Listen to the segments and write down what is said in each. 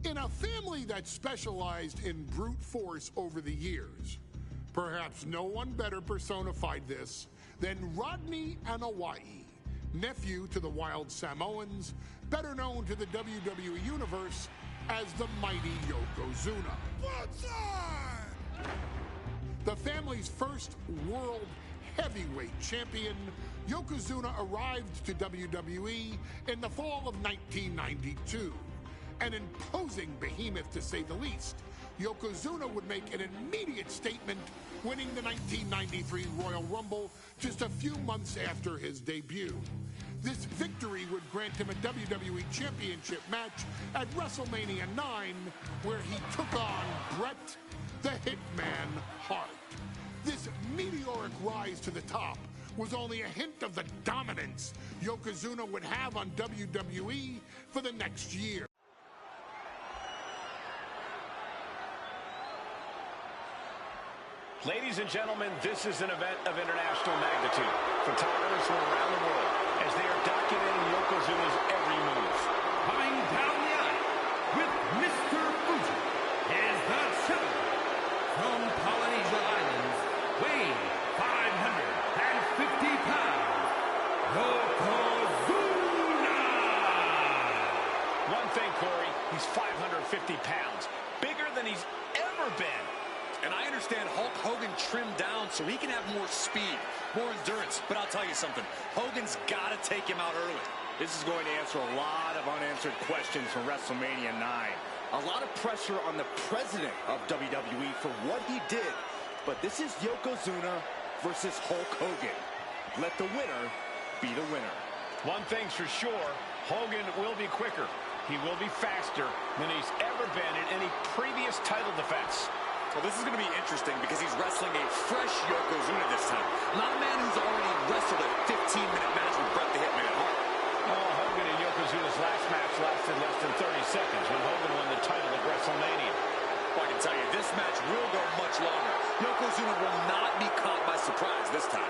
In a family that specialized in brute force over the years, perhaps no one better personified this than Rodney Anoa'i, nephew to the Wild Samoans, better known to the WWE Universe as the mighty Yokozuna. The family's first world heavyweight champion, Yokozuna arrived to WWE in the fall of 1992. An imposing behemoth, to say the least, Yokozuna would make an immediate statement, winning the 1993 Royal Rumble just a few months after his debut. This victory would grant him a WWE Championship match at WrestleMania 9, where he took on Bret the Hitman Hart. This meteoric rise to the top was only a hint of the dominance Yokozuna would have on WWE for the next year. Ladies and gentlemen, this is an event of international magnitude. Photographers from around the world as they are documenting Yokozuna's every move. Coming down the aisle with Mr. Fuji is the challenger from Polynesia Islands, weighing 550 pounds, Yokozuna! One thing, Corey, he's 550 pounds, bigger than he's ever been. And I understand Hulk Hogan trimmed down so he can have more speed, more endurance. But I'll tell you something, Hogan's got to take him out early. This is going to answer a lot of unanswered questions from WrestleMania 9. A lot of pressure on the president of WWE for what he did. But this is Yokozuna versus Hulk Hogan. Let the winner be the winner. One thing's for sure, Hogan will be quicker. He will be faster than he's ever been in any previous title defense. Well, this is going to be interesting because he's wrestling a fresh Yokozuna this time. Not a man who's already wrestled a 15-minute match with Bret the Hitman Hart. Well, Hogan and Yokozuna's last match lasted less than 30 seconds when Hogan won the title at WrestleMania. Well, I can tell you, this match will go much longer. Yokozuna will not be caught by surprise this time.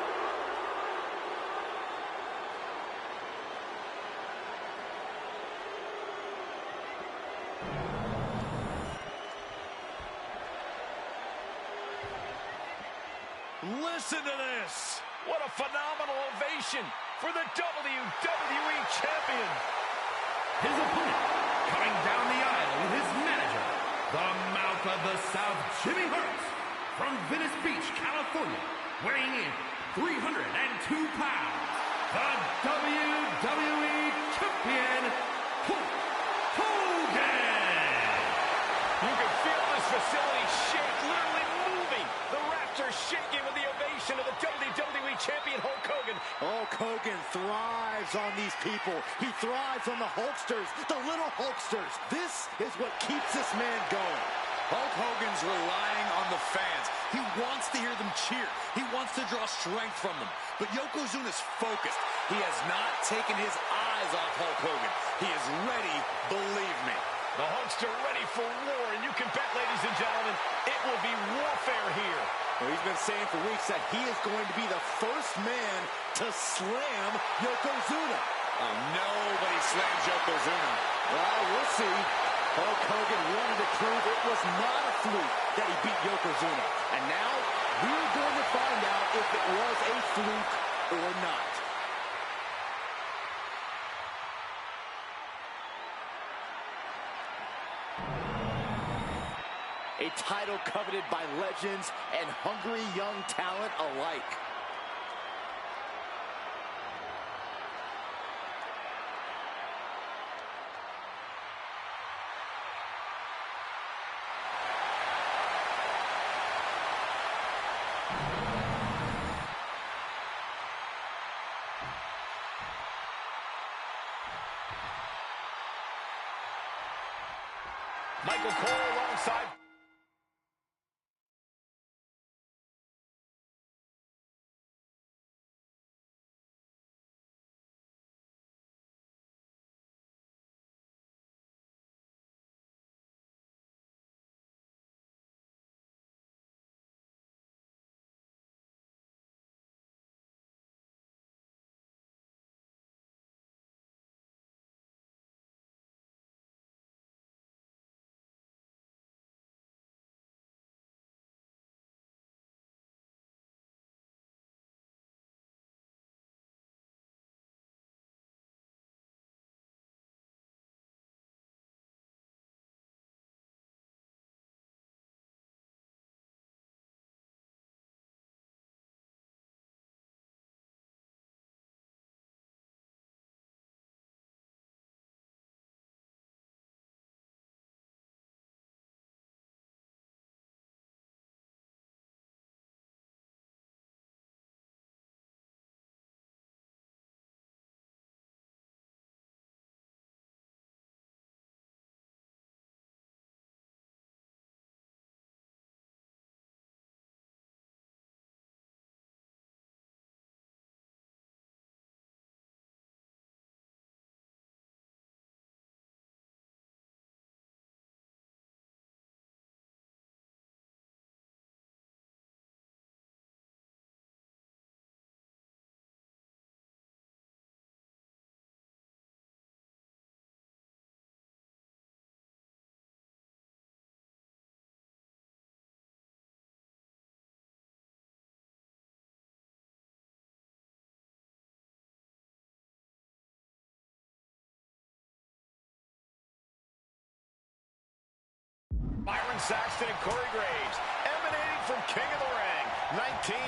Listen to this. What a phenomenal ovation for the WWE Champion. His opponent, coming down the aisle with his manager, the Mouth of the South, Jimmy Hart, from Venice Beach, California, weighing in 302 pounds, the WWE Champion, Hulk Hogan. You can feel this facility shake, literally moving. The Raptors shaking with the ovation of the WWE Champion, Hulk Hogan. Hulk Hogan thrives on these people. He thrives on the Hulksters, the little Hulksters. This is what keeps this man going. Hulk Hogan's relying on the fans. He wants to hear them cheer. He wants to draw strength from them. But Yokozuna's focused. He has not taken his eyes off Hulk Hogan. He is ready, believe me. The Hulkster ready for war, and you can bet, ladies and gentlemen, it will be warfare here. Well, he's been saying for weeks that he is going to be the first man to slam Yokozuna. Oh, nobody slams Yokozuna. Well, we'll see. Hulk Hogan wanted to prove it was not a fluke that he beat Yokozuna. And now we're going to find out if it was a fluke or not. A title coveted by legends and hungry young talent alike. Michael Cole alongside Byron Saxton and Corey Graves, emanating from King of the Ring,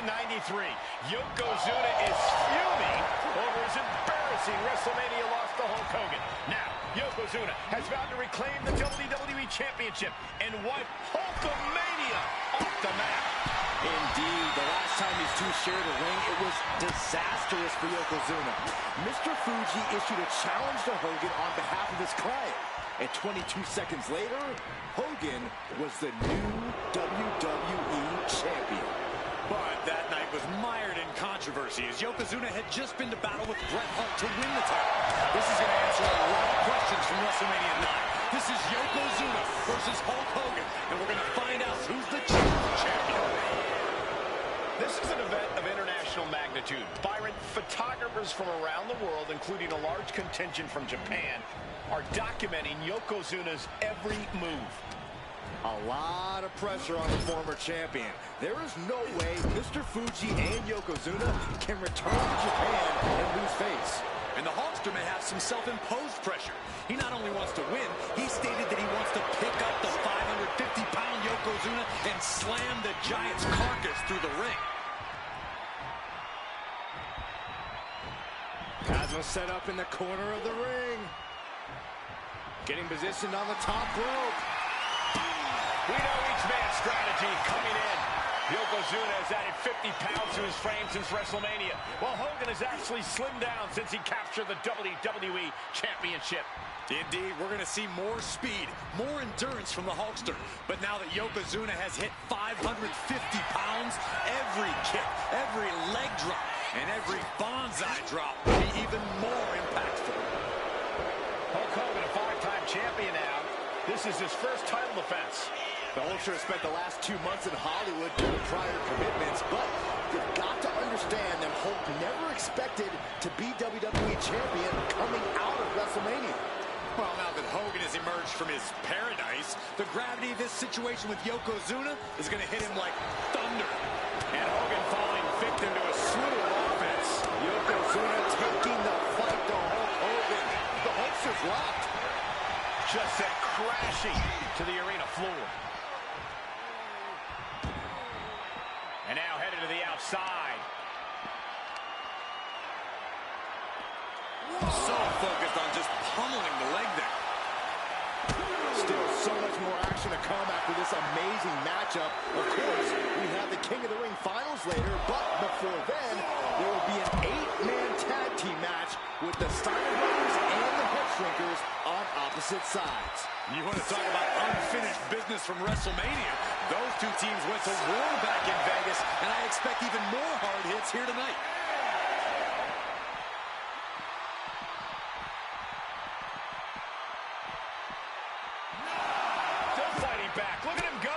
1993. Yokozuna is fuming over his embarrassing WrestleMania loss to Hulk Hogan. Now, Yokozuna has vowed to reclaim the WWE Championship and wipe Hulkamania off the map. Indeed, the last time these two shared a ring, it was disastrous for Yokozuna. Mr. Fuji issued a challenge to Hogan on behalf of his client. And 22 seconds later, Hogan was the new WWE Champion. But that night was mired in controversy as Yokozuna had just been to battle with Bret Hart to win the title. This is going to answer a lot of questions from WrestleMania 9. This is Yokozuna versus Hulk Hogan, and we're going to find out who's the true champion. This is an event of international magnitude. Byron, photographers from around the world, including a large contingent from Japan, are documenting Yokozuna's every move. A lot of pressure on the former champion. There is no way Mr. Fuji and Yokozuna can return to Japan and lose face. And the Hulkster may have some self-imposed pressure. He not only wants to win, he stated that he wants to pick up the 550-pound Yokozuna and slam the Giant's carcass through the ring. Kazma set up in the corner of the ring. Getting positioned on the top rope. We know each man's strategy coming in. Yokozuna has added 50 pounds to his frame since WrestleMania, while Hogan has actually slimmed down since he captured the WWE Championship. Indeed, we're going to see more speed, more endurance from the Hulkster. But now that Yokozuna has hit 550 pounds, every kick, every leg drop, and every bonsai drop will be even more impactful. Hulk Hogan, a five-time champion now. This is his first title defense. The Hulkster spent the last 2 months in Hollywood due to prior commitments, but you've got to understand that Hulk never expected to be WWE Champion coming out of WrestleMania. Well, now that Hogan has emerged from his paradise, the gravity of this situation with Yokozuna is going to hit him like thunder. And Hogan falling victim to a slew of offense. Yokozuna taking the fight to Hulk Hogan. The Hulkster's locked. Just sent crashing to the arena floor. And now headed to the outside. So focused on just pummeling the leg there. Still so much more action to come after this amazing matchup. Of course, we have the King of the Ring finals later, but before then, there will be an 8-man tag team match with the Steiner Brothers and the Head Shrinkers on opposite sides. You want to talk about unfinished business from WrestleMania? Those two teams went to war back in Vegas, and I expect even more hard hits here tonight. Still fighting back. Look at him go.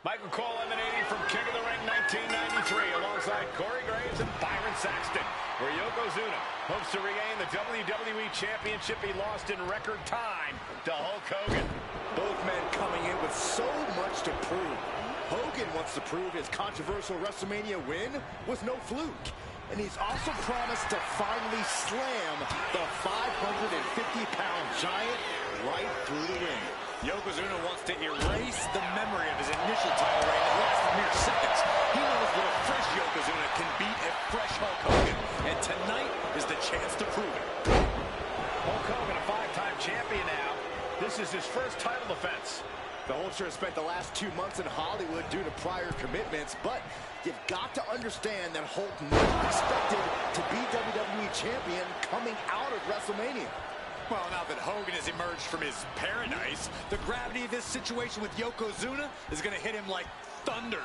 Michael Cole emanating from King of the Ring 1993 alongside Corey Graves and Byron Saxton, where Yokozuna hopes to regain the WWE Championship he lost in record time to Hulk Hogan. Both men coming in with so much to prove. Hogan wants to prove his controversial WrestleMania win was no fluke. And he's also promised to finally slam the 550-pound giant right through the ring. Yokozuna wants to erase the memory of his initial title reign that lasted mere seconds. He knows that a fresh Yokozuna can beat a fresh Hulk Hogan, and tonight is the chance to prove it. Hulk Hogan, a five-time champion now. This is his first title defense. The Hulkster has spent the last 2 months in Hollywood due to prior commitments, but you've got to understand that Hulk never expected to be WWE Champion coming out of WrestleMania. Well, now that Hogan has emerged from his paradise, the gravity of this situation with Yokozuna is going to hit him like thunder.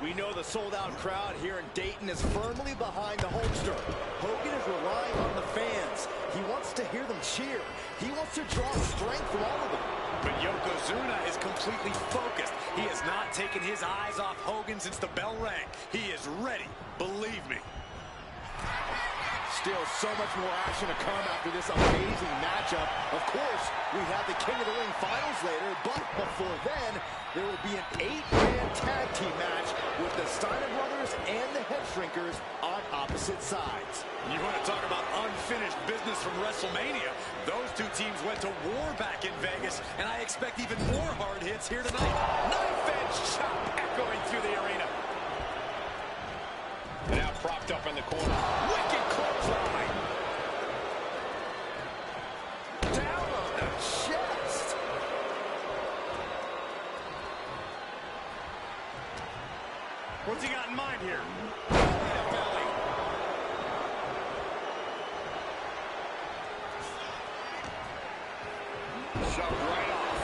We know the sold-out crowd here in Dayton is firmly behind the Hulkster. Hogan is relying on the fans. He wants to hear them cheer. He wants to draw strength from all of them. But Yokozuna is completely focused. He has not taken his eyes off Hogan since the bell rang. He is ready, believe me. Still so much more action to come after this amazing matchup. Of course, we have the King of the Ring finals later, but before then, there will be an 8-man tag team match with the Steiner brothers and the Head Shrinkers on opposite sides. You want to talk about unfinished business from WrestleMania? Those two teams went to war back in Vegas, and I expect even more hard hits here tonight. Knife edge chop echoing through the arena. Now propped up in the corner. Wicked clothesline. Down on the chest. What's he got in mind here? Belly. Shoved right off.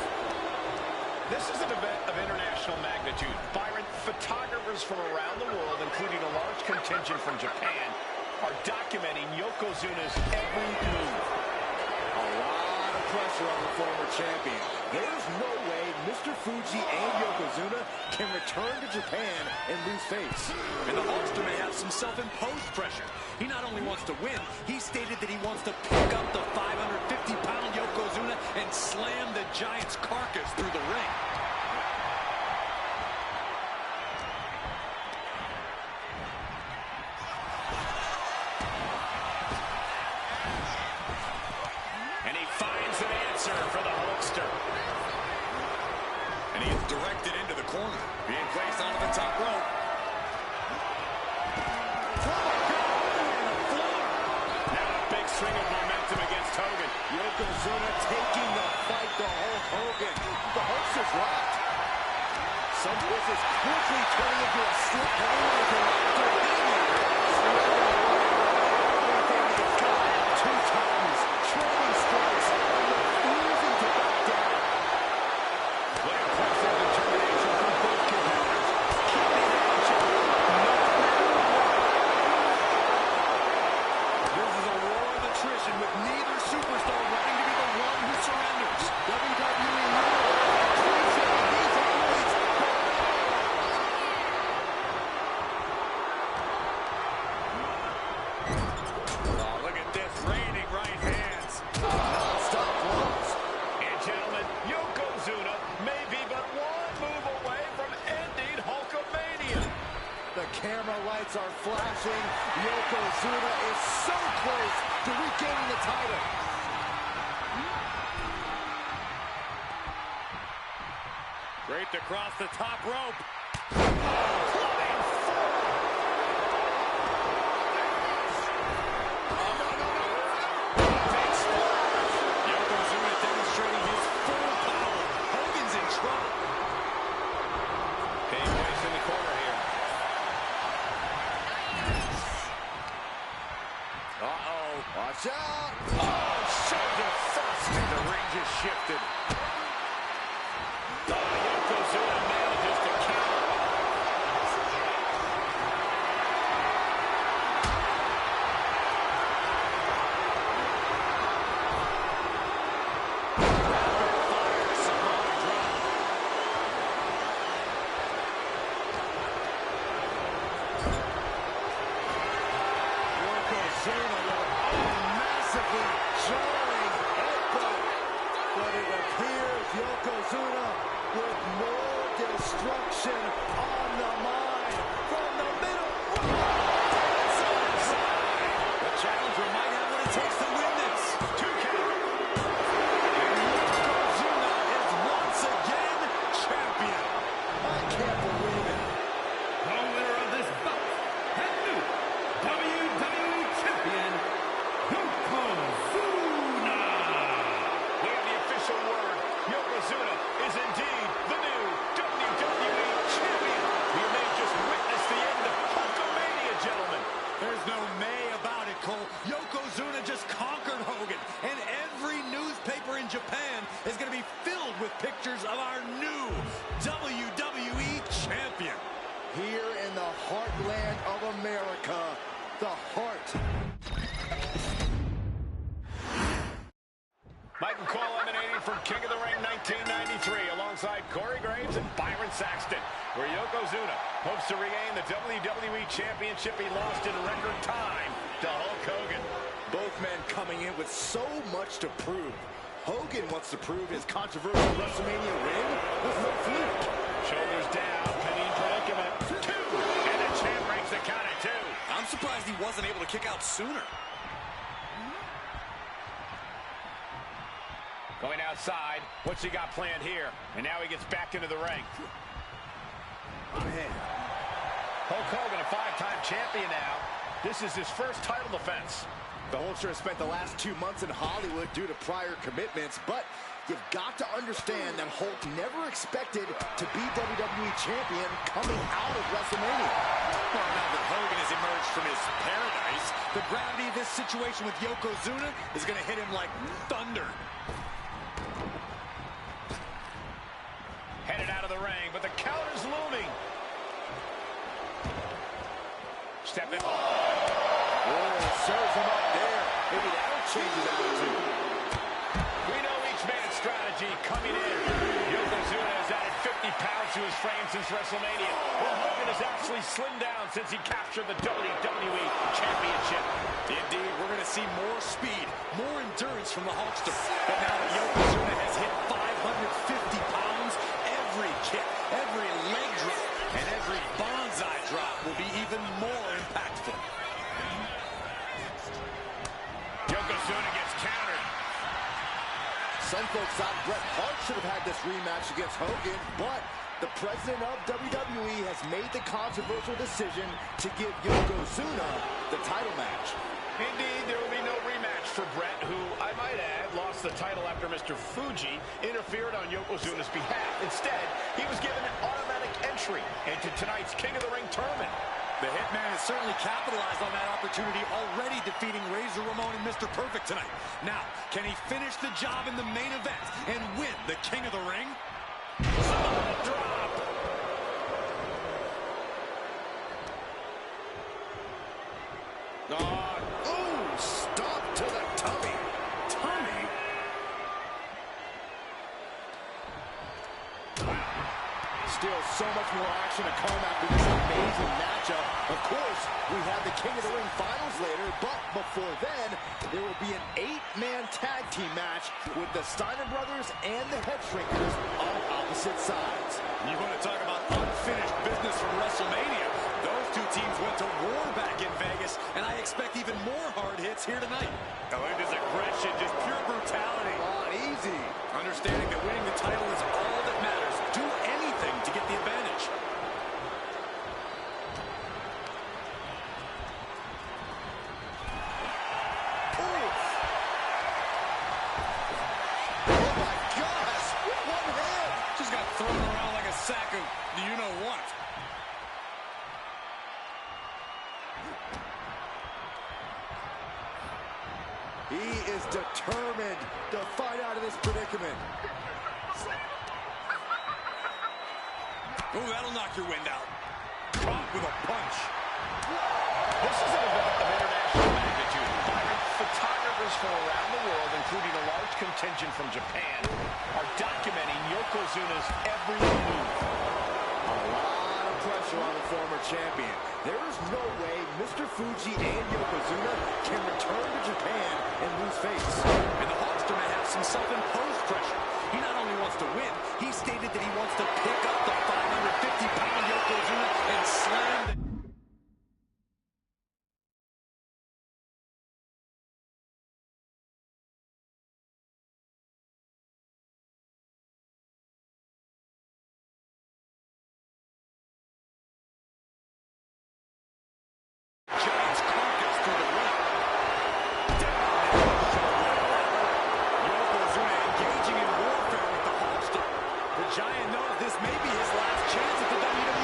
This is an event of international magnitude. Byron, photographers from around the world, including a large contingent from Japan, are documenting Yokozuna's every move. A lot of pressure on the former champion. There's no way Mr. Fuji and Yokozuna can return to Japan and lose face. And the Hulkster may have some self-imposed pressure. He not only wants to win, he stated that he wants to pick up the 550-pound Yokozuna and slam the Giant's carcass through the ring. And he finds an answer for the Hulkster. And he is directed into the corner, being placed onto the top rope. Now a big swing of momentum against Hogan. Yokozuna taking the fight to Hulk Hogan. The Hulkster's locked. Some this is quickly turning into a slip. Two times, trading strikes, refusing to back down. What impressive determination from both competitors. This is a war of attrition with neither superstar wanting to be the one who surrenders. WWE appreciating these athletes. Oh, look at this, raining right hands. Non-stop blows. And gentlemen, Yokozuna may be but one move away from ending Hulkamania. The camera lights are flashing. Yokozuna is so close to regaining the title. Draped across the top rope. Yokozuna demonstrating his full power. Hogan's in trouble. Big place in the corner here. Uh-oh. Watch out. Oh, shoulder first. The ring just shifted. Yokozuna manages to counter. Yokozuna with a massively jarring headbutt. But it appears Yokozuna with more destruction on the mind from the middle. The challenger might have what it takes to win this. 2 count. And Yokozuna is once again champion. I can't believe it. The winner of this bout, and new WWE Champion, Yokozuna. We have the official word. Yokozuna is indeed the new WWE Champion. We may just witness the end of Hulkamania, gentlemen. There's no may about it, Cole. Yokozuna just conquered Hogan, and every newspaper in Japan is going to be filled with pictures of our new WWE Champion. Here heartland of America, the heart. Michael Cole emanating from King of the Ring 1993 alongside Corey Graves and Byron Saxton, where Yokozuna hopes to regain the WWE Championship he lost in record time to Hulk Hogan. Both men coming in with so much to prove. Hogan wants to prove his controversial WrestleMania win was no fluke. Shoulders down, pinning predicament. 2, and the champ breaks the count at 2. I'm surprised he wasn't able to kick out sooner. Going outside, what's he got planned here? And now he gets back into the ring. Man. Hulk Hogan, a 5-time champion now. This is his first title defense. The Hulkster has spent the last 2 months in Hollywood due to prior commitments, but you've got to understand that Hulk never expected to be WWE champion coming out of WrestleMania. Well, now that Hogan has emerged from his paradise, the gravity of this situation with Yokozuna is going to hit him like thunder. Headed out of the ring, but the counter's looming. Step in. Serves him up there. Maybe that'll change his attitude. We know each man's strategy coming in. Yokozuna has added 50 pounds to his frame since WrestleMania. Well, Hogan has actually slimmed down since he captured the WWE Championship. Indeed, we're going to see more speed, more endurance from the Hulkster. But now that Yokozuna has hit 550 pounds, every kick, every leg drop, and every bonsai drop will be even more impactful. Yokozuna gets countered. Some folks thought Bret Hart should have had this rematch against Hogan, but the president of WWE has made the controversial decision to give Yokozuna the title match. Indeed, there will be no rematch for Bret, who, I might add, lost the title after Mr. Fuji interfered on Yokozuna's behalf. Instead, he was given an automatic entry into tonight's King of the Ring tournament. The Hitman has certainly capitalized on that opportunity, already defeating Razor Ramon and Mr. Perfect tonight. Now, can he finish the job in the main event and win the King of the Ring? Drop. Ooh, stop to the tummy. Tummy? Still so much more action to come after this amazing matchup. Of course, we have the King of the Ring finals later, but before then, there will be an 8-man tag team match with the Steiner brothers and the Head Shrinkers on opposite sides. You want to talk about unfinished business from WrestleMania? Those two teams went to war back in Vegas, and I expect even more hard his here tonight. Oh, and his aggression, just pure brutality. Come on, easy. Understanding that winning the title is all that matters. Do anything to get the advantage. Oh my gosh, with one hand. Just got thrown around like a sack of you-know-what. He is determined to fight out of this predicament. Oh, that'll knock your wind out. Caught with a punch. This is an event of international magnitude. Photographers from around the world, including a large contingent from Japan, are documenting Yokozuna's every move. A lot of pressure on the former champion. There is no way Mr. Fuji and Yokozuna can return to Japan and lose face. And the Hulkster may have some self-imposed pressure. He not only wants to win, he stated that he wants to pick up the 550-pound Yokozuna and slam the... Giant's carcass through the ring. Yokozuna engaging in warfare with the Hulkster. The Giant knows this may be his last chance at the WWE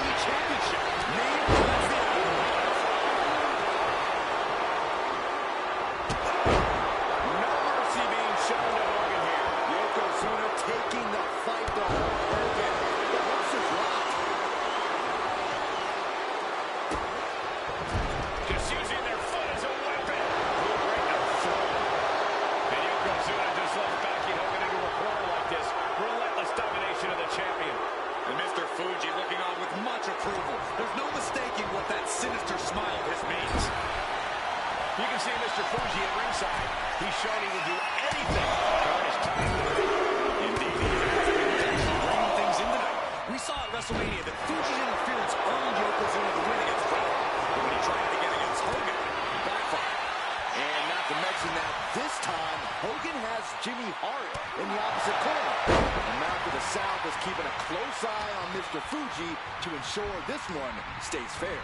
to mention that this time, Hogan has Jimmy Hart in the opposite corner. The Mouth of the South is keeping a close eye on Mr. Fuji to ensure this one stays fair.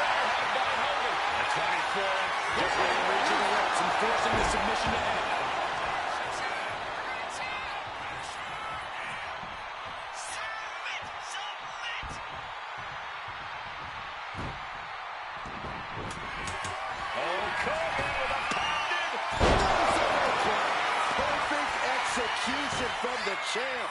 By Hogan. The 24. Just reaching the ropes and forcing the submission to end. Execution from the champ.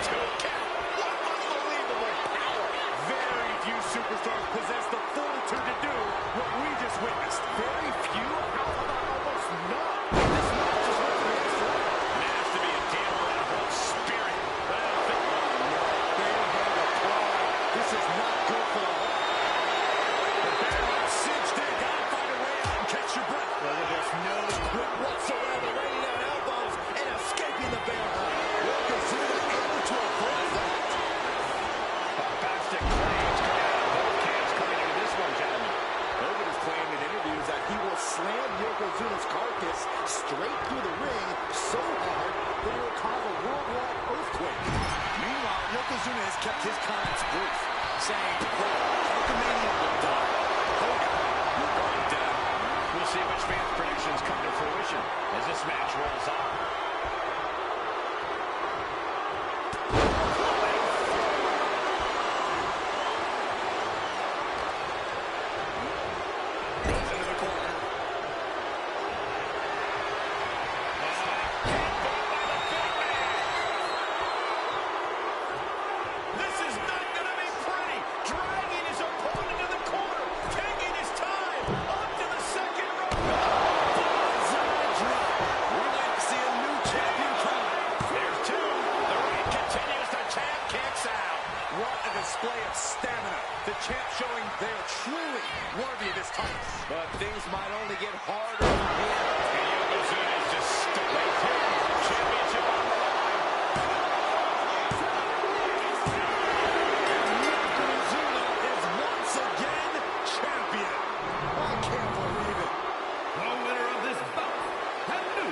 Two count. What unbelievable power. Very few superstars possess the fortitude to do what we just witnessed. Very few? How about almost none? This match is what the next level. There has to be a deal with that whole spirit. But I don't think this is not good for the heart. the bear hug cinched in. Gotta find a way out and catch your breath. Well, there's no quit whatsoever. Raining down elbows and escaping the bear hug. Yokozuna able to avoid that. Bombastic claims coming out of both camps coming into this one, gentlemen. Hogan has claimed in interviews that he will slam Yokozuna's carcass straight through the ring so hard that it will cause a worldwide earthquake. Meanwhile, Yokozuna has kept his comments brief, saying, Hulkamania will die. Hogan, you're going down. We'll see which fans' predictions come to fruition as this match rolls on. Goes into the corner. This is not going to be pretty. Dragging his opponent to the corner, taking his time, up to the second rope. We might see a new champion coming. There's two. The reign continues. The champ kicks out. What a display of stamina. The champ showing they are truly worthy of his title. But things might only get harder from here. And Yokozuna is just stuck right here. Championship on the line. Yokozuna is once again champion. I can't believe it. The winner of this bout, the new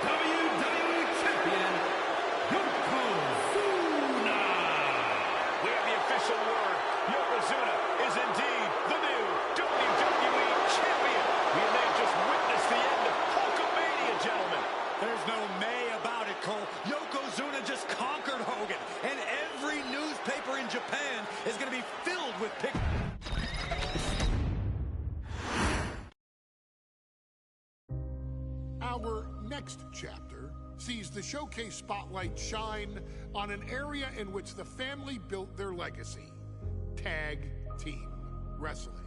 WWE Champion, Yokozuna. We have the official word. Yokozuna is indeed the new WWE Champion. We may just witness the end of Hulkamania, gentlemen. There's no may about it, Cole. Yokozuna just conquered Hogan, and every newspaper in Japan is going to be filled with pictures. Our next chapter sees the showcase spotlight shine on an area in which the family built their legacy: tag team wrestling.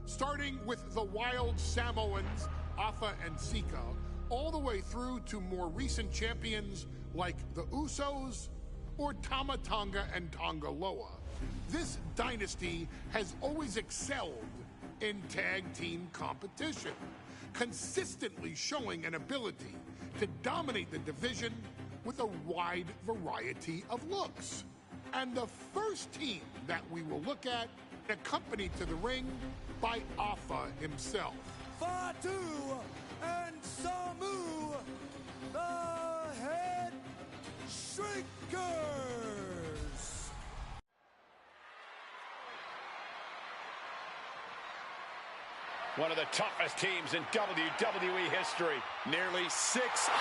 Starting with the Wild Samoans, Afa and Sika, all the way through to more recent champions like the Usos or Tama Tonga and Tonga Loa. This dynasty has always excelled in tag team competition, consistently showing an ability to dominate the division with a wide variety of looks. And the first team that we will look at, accompanied to the ring by Afa himself. Fatu and Samu, the Head Shrinkers. One of the toughest teams in WWE history. Nearly 600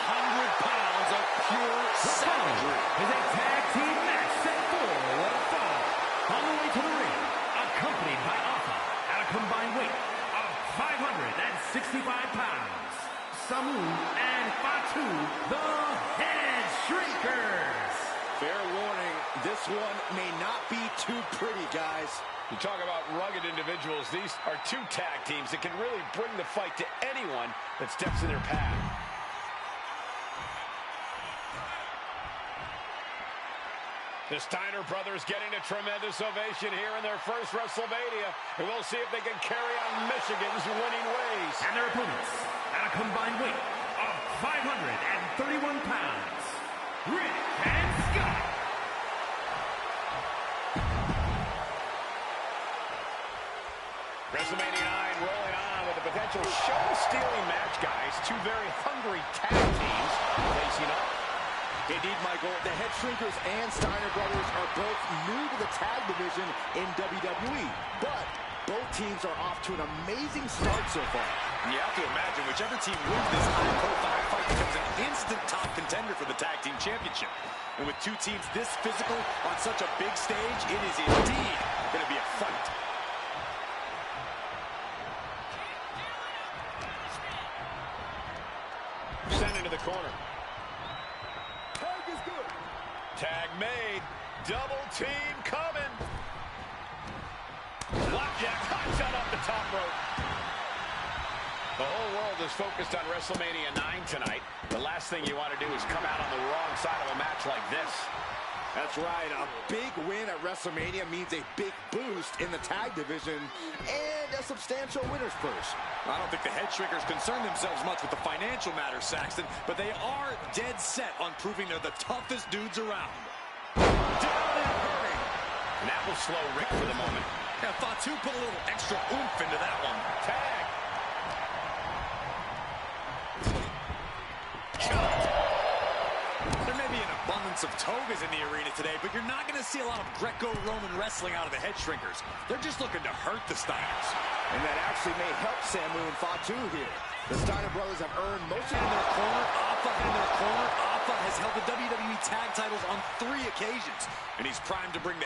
pounds of pure savagery. Is a tag team match set for one fall. On the way to the ring, accompanied by Afa at a combined weight of 565 pounds. Samu and Fatu, the Head Shrinkers. Fair warning, this one may not be too pretty, guys. You talk about rugged individuals. These are two tag teams that can really bring the fight to anyone that steps in their path. The Steiner brothers getting a tremendous ovation here in their first WrestleMania. And we'll see if they can carry on Michigan's winning ways. And their opponents at a combined weight of 531 pounds. Rick and Scott. WrestleMania 9 rolling on with the potential potential show-stealing match, guys. Two very hungry tag teams facing off. Indeed, Michael, the Head Shrinkers and Steiner Brothers are both new to the tag division in WWE, but both teams are off to an amazing start so far. You have to imagine whichever team wins this high-profile fight becomes an instant top contender for the tag team championship. And with two teams this physical on such a big stage, it is indeed going to be a fight. Sent into the corner. Tag is good. Tag made. Double team coming. Blackjack hot shot off the top rope. The whole world is focused on WrestleMania 9 tonight. The last thing you want to do is come out on the wrong side of a match like this. That's right. A big win at WrestleMania means a big boost in the tag division and a substantial winner's purse. I don't think the Head Shrinkers concern themselves much with the financial matters, Saxton, but they are dead set on proving they're the toughest dudes around. Down and hurting. And that will slow Rick for the moment. Yeah, Fatu put a little extra oomph into that one. Tag. There may be an abundance of togas in the arena today, but you're not going to see a lot of Greco-Roman wrestling out of the Head Shrinkers. They're just looking to hurt the Steiners. And that actually may help Samu and Fatu here. The Steiner Brothers have earned most of In their corner, Alpha has held the WWE tag titles on 3 occasions, and he's primed to bring the